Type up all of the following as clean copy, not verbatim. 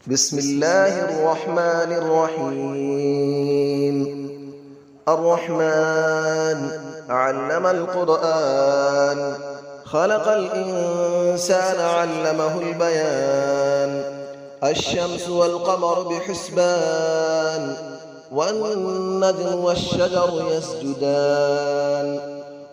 بسم الله الرحمن الرحيم. الرحمن علم القرآن، خلق الإنسان علمه البيان. الشمس والقمر بحسبان، والنجم والشجر يسجدان.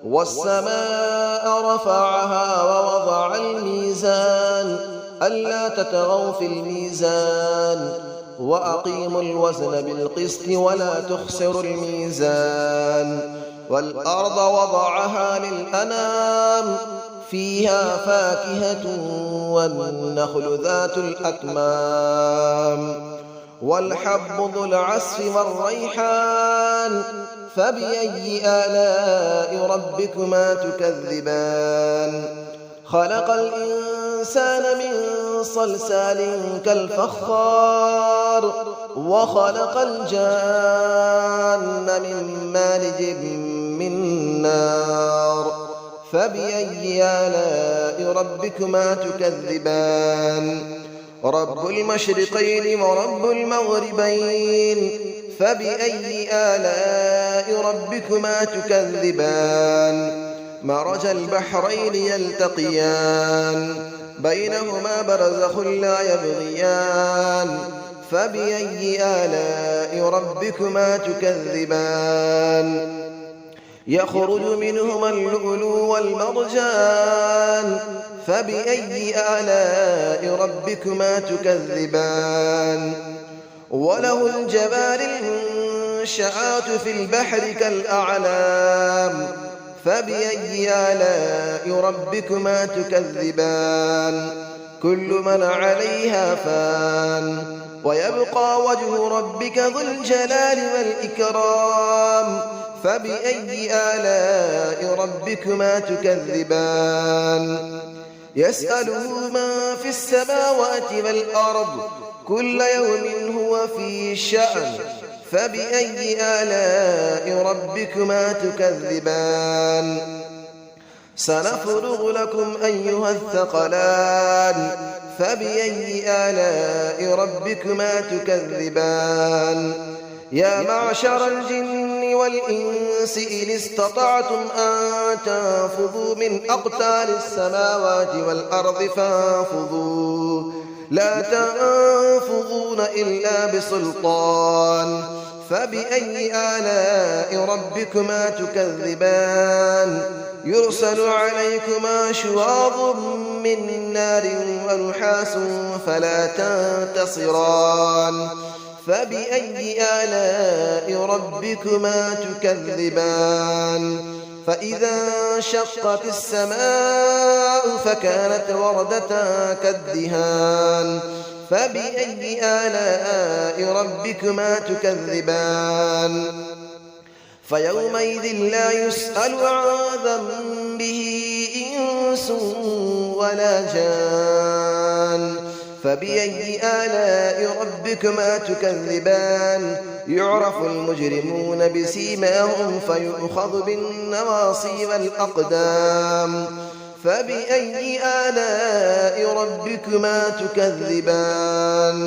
والسماء رفعها ووضع الميزان، ألا تطغوا في الميزان، وأقيموا الوزن بالقسط ولا تخسروا الميزان. والأرض وضعها للأنام، فيها فاكهة والنخل ذات الأكمام، والحب ذو العصف والريحان. فبأي آلاء ربكما تكذبان؟ خلق الإنسان من صلصال كالفخار، وخلق الجان من مارج من نار. فبأي آلاء ربكما تكذبان؟ رب المشرقين ورب المغربين. فبأي آلاء ربكما تكذبان؟ مرج البحرين يلتقيان، بينهما برزخ لا يبغيان. فبأي آلاء ربكما تكذبان؟ يخرج منهما اللؤلؤ والمرجان. فبأي آلاء ربكما تكذبان؟ وله الجوار المنشآت في البحر كالأعلام. فبأي آلاء ربكما تكذبان؟ كل من عليها فان، ويبقى وجه ربك ذو الجلال والإكرام. فبأي آلاء ربكما تكذبان؟ يسأله من في السماوات والأرض، كل يوم هو في شأن. فبأي آلاء ربكما تكذبان؟ سنفرغ لكم أيها الثقلان. فبأي آلاء ربكما تكذبان؟ يا معشر الجن والإنس إن استطعتم أن تنفذوا من أقطار السماوات والأرض فانفذوا، لا تنفذون إلا بسلطان. فبأي آلاء ربكما تكذبان؟ يرسل عليكما شواظ من نار ونحاس فلا تنتصران. فبأي آلاء ربكما تكذبان؟ فإذا انشقت السماء فكانت وردة كالدهان. فبأي آلاء ربكما تكذبان؟ فيومئذ لا يسأل عن ذنبه إنس ولا جان. فبأي آلاء ربكما تكذبان؟ يعرف المجرمون بسيماهم فيؤخذ بالنواصي والأقدام. فبأي آلاء ربكما تكذبان؟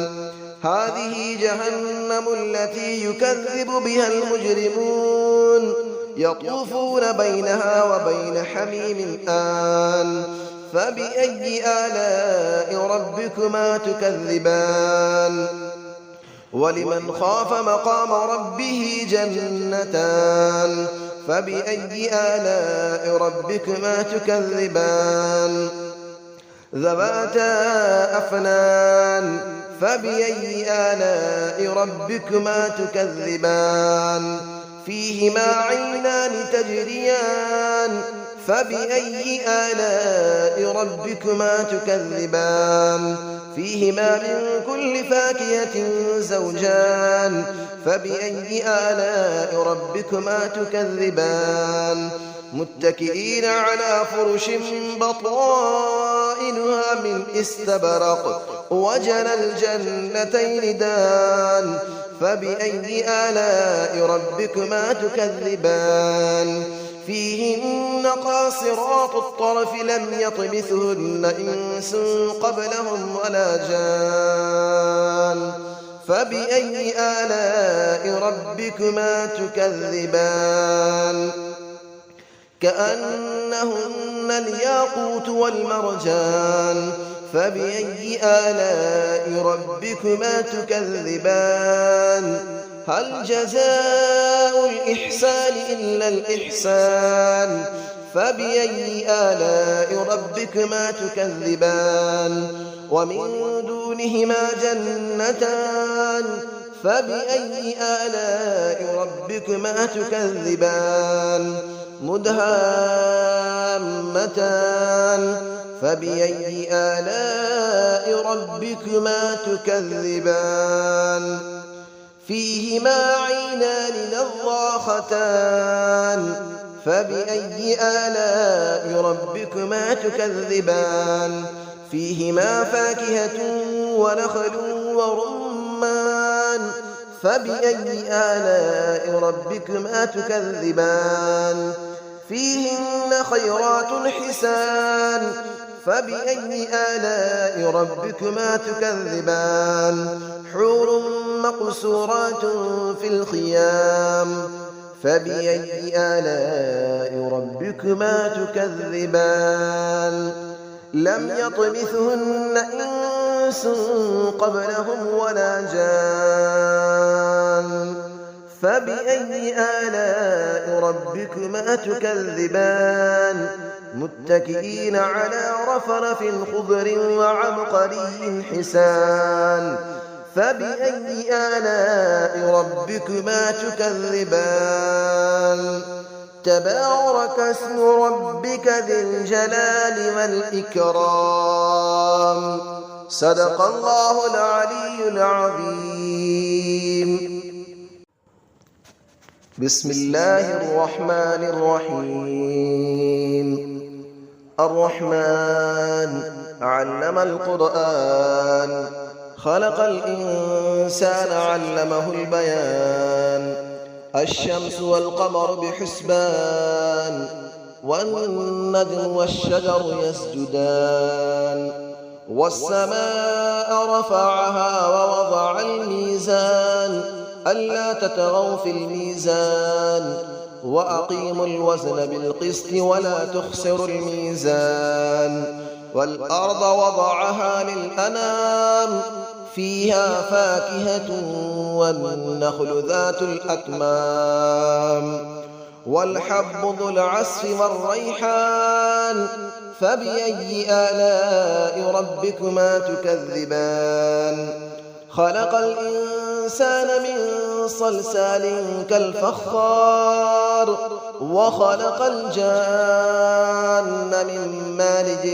هذه جهنم التي يكذب بها المجرمون، يطوفون بينها وبين حميم آن. فبأي آلاء ربكما تكذبان؟ ولمن خاف مقام ربه جنتان. فبأي آلاء ربكما تكذبان؟ ذواتا أفنان. فبأي آلاء ربكما تكذبان؟ فيهما عينان تجريان. فبأي آلاء ربكما تكذبان؟ فيهما من كل فاكهة زوجان. فبأي آلاء ربكما تكذبان؟ متكئين على فرش بطائنها من استبرق، وجنى الجنتين دان. فبأي آلاء ربكما تكذبان؟ فيهن قاصرات الطرف لم يطمثهن إنس قبلهم ولا جان. فبأي آلاء ربكما تكذبان كأنهن الياقوت والمرجان فبأي آلاء ربكما تكذبان هل جزاء الإحسان إلا الإحسان فبأي آلاء ربكما تكذبان ومن دونهما جنتان فبأي آلاء ربكما تكذبان مدهامتان فبأي آلاء ربكما تكذبان فيهما عينان نضاختان فبأي آلاء ربكما تكذبان فيهما فاكهة ونخل ورمان فبأي آلاء ربكما تكذبان فيهن خيرات حسان فبأي آلاء ربكما تكذبان حور مقصورات في الخيام فبأي آلاء ربكما تكذبان لم يطمثهن إنس قبلهم ولا جان فبأي آلاء ربكما تكذبان متكئين على رفرف خضر وعبقري حسان فبأي آلاء ربكما تكذبان تبارك اسم ربك ذي الجلال والإكرام صدق الله العلي العظيم بسم الله الرحمن الرحيم الرحمن علم القرآن خلق الإنسان علمه البيان الشمس والقمر بحسبان والنجم والشجر يسجدان والسماء رفعها ووضع الميزان ألا تطغوا في الميزان وأقيموا الوزن بالقسط ولا تخسروا الميزان والأرض وضعها للأنام فيها فاكهة والنخل ذات الأكمام والحب ذو العصف والريحان فبأي آلاء ربكما تكذبان خلق الإنسان من صلصال كالفخار وخلق الجان من مارج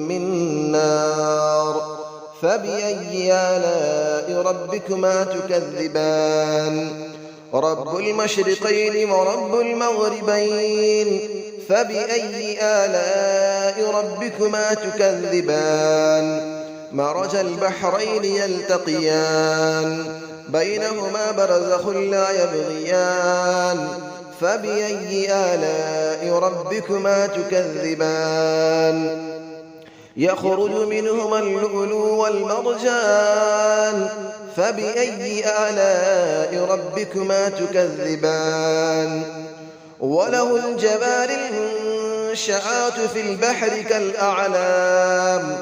من نار فبأي آلاء ربكما تكذبان رب المشرقين ورب المغربين فبأي آلاء ربكما تكذبان مرج البحرين يلتقيان بينهما برزخ لا يبغيان فبأي آلاء ربكما تكذبان يخرج منهما اللؤلؤ والمرجان فبأي آلاء ربكما تكذبان وله الجبال المنشآت في البحر كالأعلام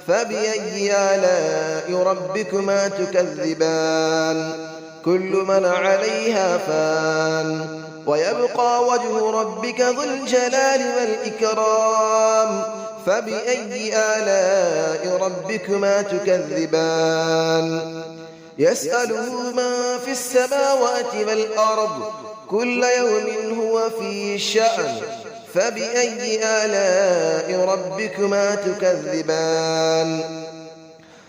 فبأي آلاء ربكما تكذبان كل من عليها فان ويبقى وجه ربك ذو الجلال والإكرام فبأي آلاء ربكما تكذبان يسأله من في السماوات والأرض كل يوم هو في شأن فبأي آلاء ربكما تكذبان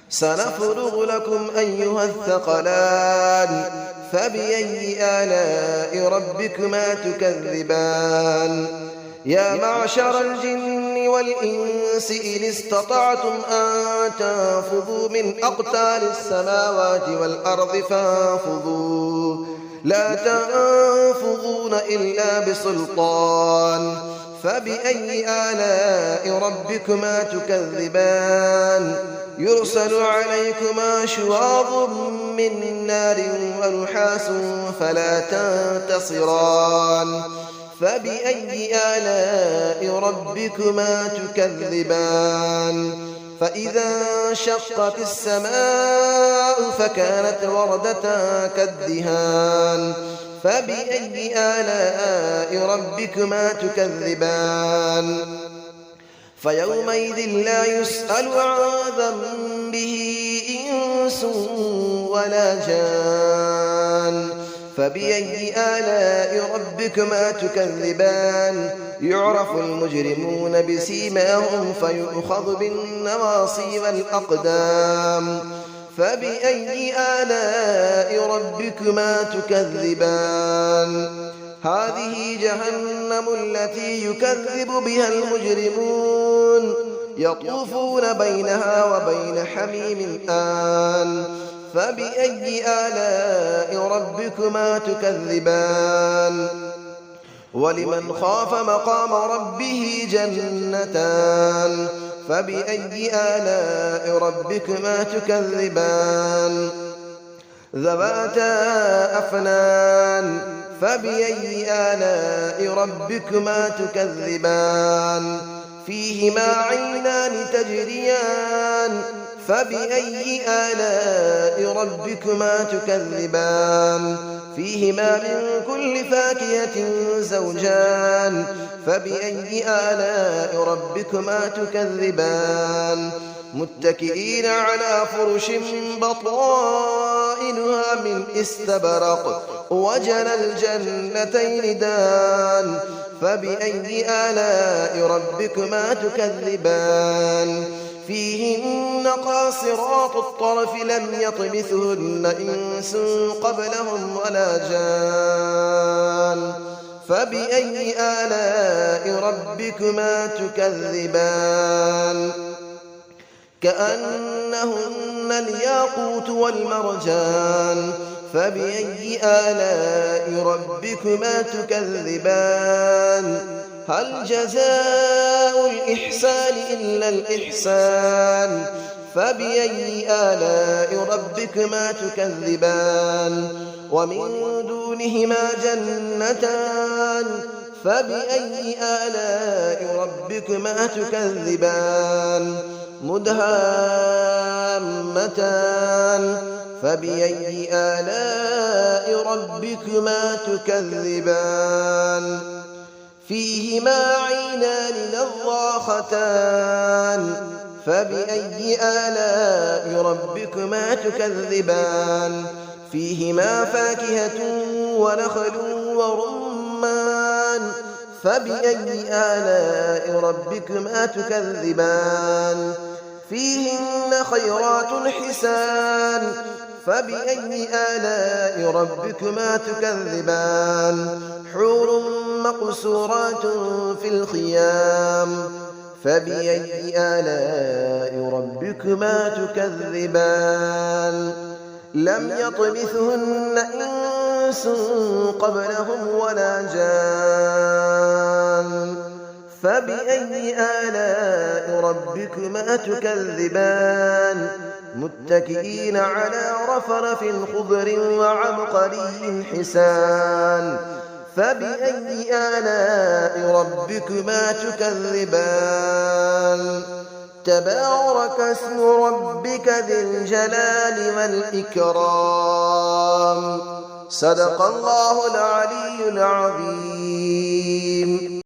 سنفرغ لكم أيها الثقلان فبأي آلاء ربكما تكذبان يا معشر الجن والإنس إن استطعتم أن تنفذوا من أقطار السماوات والأرض فانفذوا لا تنفذون إلا بسلطان فبأي آلاء ربكما تكذبان يرسل عليكما شواظ من نار ونحاس فلا تنتصران فبأي آلاء ربكما تكذبان فإذا انشقت السماء فكانت وردة كالدهان فبأي آلاء ربكما تكذبان فيومئذ لا يسأل عن ذنبه إنس ولا جان فبأي آلاء ربكما تكذبان يعرف المجرمون بسيماهم فيؤخذ بالنواصي والأقدام فبأي آلاء ربكما تكذبان هذه جهنم التي يكذب بها المجرمون يطوفون بينها وبين حميم آن فبأي آلاء ربكما تكذبان ولمن خاف مقام ربه جنتان فبأي آلاء ربكما تكذبان ذواتا أفنان فبأي آلاء ربكما تكذبان فيهما عينان تجريان فبأي آلاء ربكما تكذبان فيهما من كل فاكهة زوجان فبأي آلاء ربكما تكذبان متكئين على فرش بطائنها من استبرق وجنى الجنتين دان فبأي آلاء ربكما تكذبان فيهن قاصرات الطرف لم يطمثهن إنس قبلهم ولا جان فبأي آلاء ربكما تكذبان كأنهن الياقوت والمرجان فبأي آلاء ربكما تكذبان هل جزاء الإحسان إلا الإحسان فبأي آلاء ربكما تكذبان ومن دونهما جنتان فبأي آلاء ربكما تكذبان مدهامتان فبأي آلاء ربكما تكذبان فيهما عينان نضاختان فبأي آلاء ربكما تكذبان فيهما فاكهة ونخل ورمان فبأي آلاء ربكما تكذبان فيهن خيرات حسان فبأي آلاء ربكما تكذبان حور مقصورات في الخيام فبأي آلاء ربكما تكذبان لم يطمثهن إنس قبلهم ولا جان فبأي آلاء ربكما تكذبان متكئين على رفرف خضر وعبقري حسان فبأي آلاء ربكما تكذبان تبارك اسم ربك ذي الجلال والإكرام صدق الله العلي العظيم.